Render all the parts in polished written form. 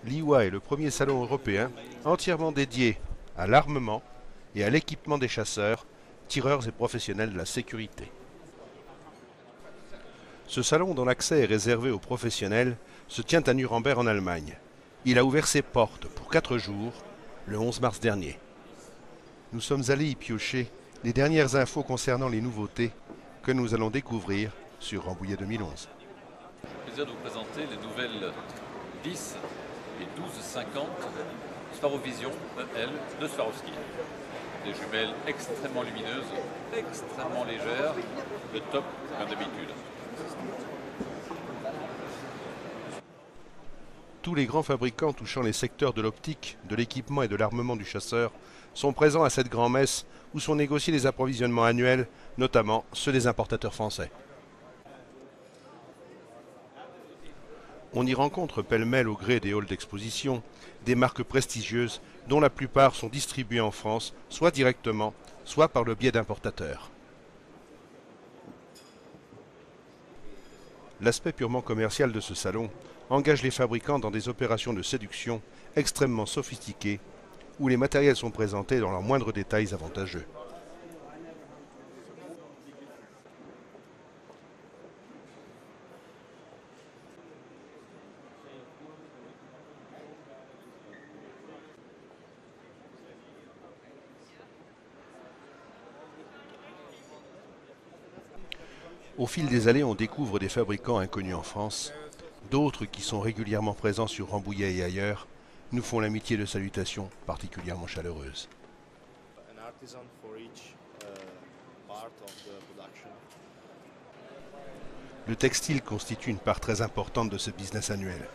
L'IWA est le premier salon européen entièrement dédié à l'armement et à l'équipement des chasseurs, tireurs et professionnels de la sécurité. Ce salon, dont l'accès est réservé aux professionnels, se tient à Nuremberg en Allemagne. Il a ouvert ses portes pour 4 jours, le 11 mars dernier. Nous sommes allés y piocher les dernières infos concernant les nouveautés que nous allons découvrir sur Rambouillet 2011. Plaisir de vous présenter les nouvelles 10 et 12,50 Swarovision EL de Swarovski. Des jumelles extrêmement lumineuses, extrêmement légères, le top comme d'habitude. Tous les grands fabricants touchant les secteurs de l'optique, de l'équipement et de l'armement du chasseur sont présents à cette grand-messe où sont négociés les approvisionnements annuels, notamment ceux des importateurs français. On y rencontre pêle-mêle au gré des halls d'exposition des marques prestigieuses dont la plupart sont distribuées en France, soit directement, soit par le biais d'importateurs. L'aspect purement commercial de ce salon engage les fabricants dans des opérations de séduction extrêmement sophistiquées où les matériels sont présentés dans leurs moindres détails avantageux. Au fil des allées, on découvre des fabricants inconnus en France, d'autres qui sont régulièrement présents sur Rambouillet et ailleurs, nous font l'amitié de salutations particulièrement chaleureuses. Le textile constitue une part très importante de ce business annuel.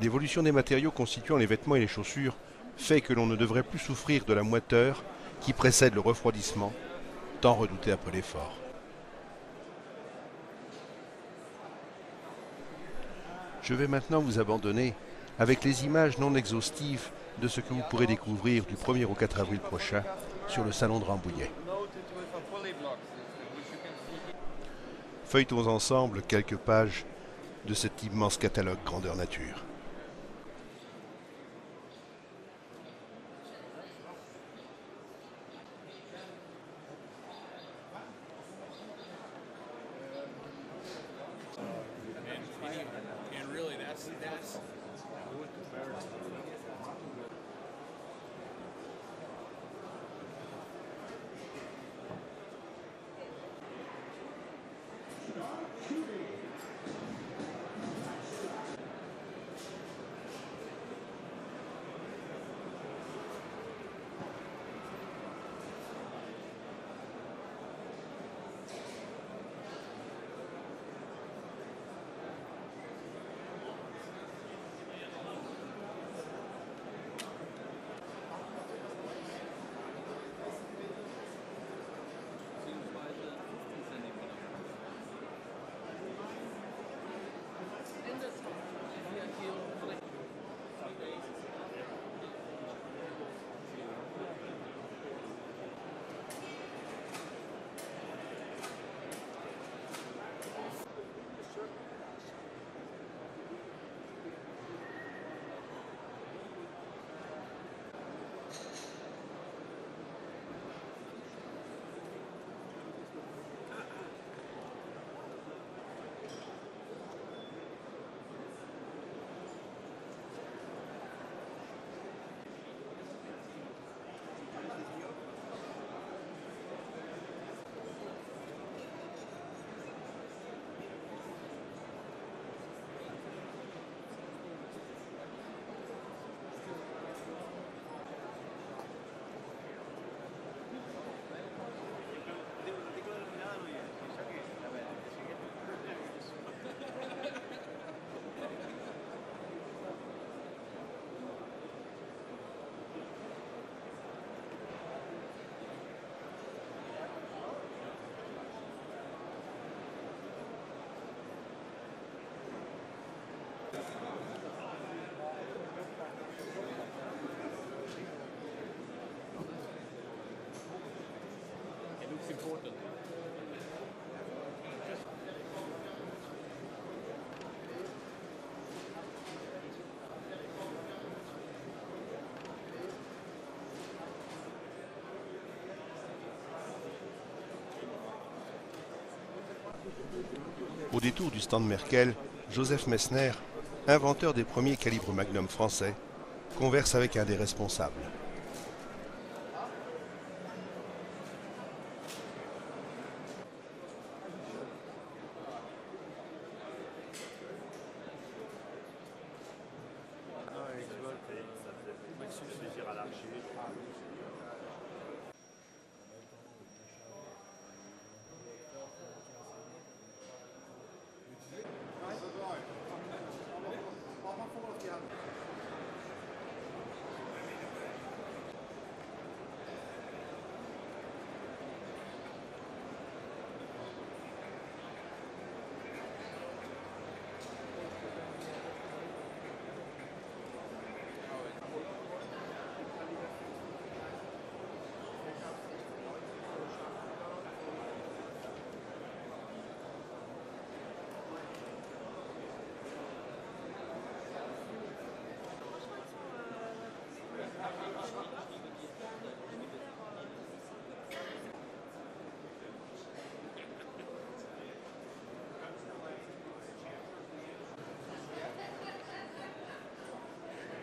L'évolution des matériaux constituant les vêtements et les chaussures fait que l'on ne devrait plus souffrir de la moiteur qui précède le refroidissement, tant redouté après l'effort. Je vais maintenant vous abandonner avec les images non exhaustives de ce que vous pourrez découvrir du 1er au 4 avril prochain sur le salon de Rambouillet. Feuilletons ensemble quelques pages de cet immense catalogue grandeur nature. Au détour du stand Merkel, Joseph Messner, inventeur des premiers calibres Magnum français, converse avec un des responsables.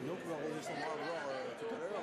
Donc on redescendra à voir tout à l'heure.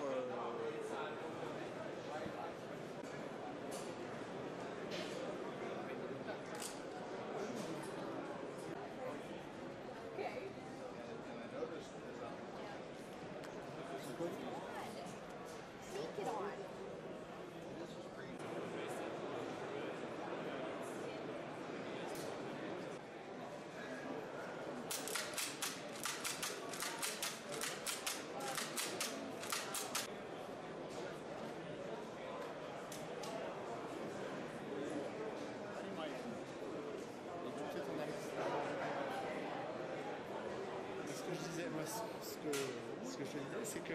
Ce que je disais, moi, ce que je disais, c'est que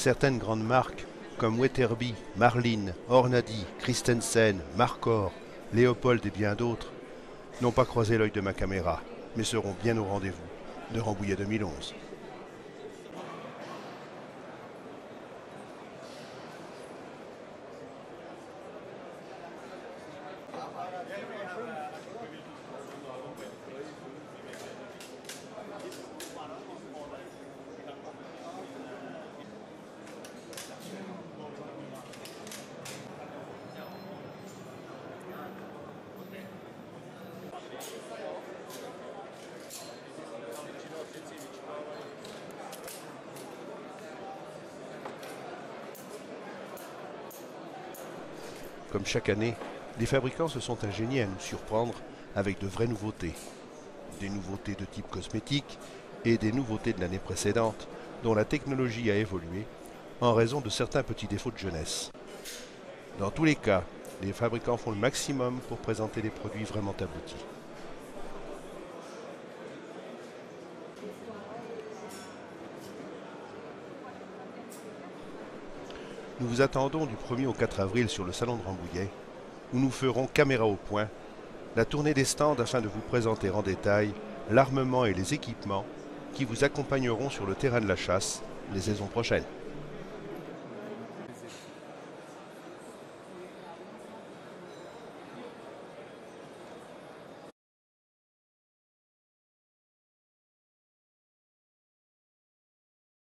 Certaines grandes marques, comme Weatherby, Marlin, Ornadi, Christensen, Marcor, Léopold et bien d'autres, n'ont pas croisé l'œil de ma caméra, mais seront bien au rendez-vous de Rambouillet 2011. Comme chaque année, les fabricants se sont ingéniés à nous surprendre avec de vraies nouveautés. Des nouveautés de type cosmétique et des nouveautés de l'année précédente, dont la technologie a évolué en raison de certains petits défauts de jeunesse. Dans tous les cas, les fabricants font le maximum pour présenter des produits vraiment aboutis. Nous vous attendons du 1er au 4 avril sur le salon de Rambouillet, où nous ferons caméra au point, la tournée des stands afin de vous présenter en détail l'armement et les équipements qui vous accompagneront sur le terrain de la chasse les saisons prochaines.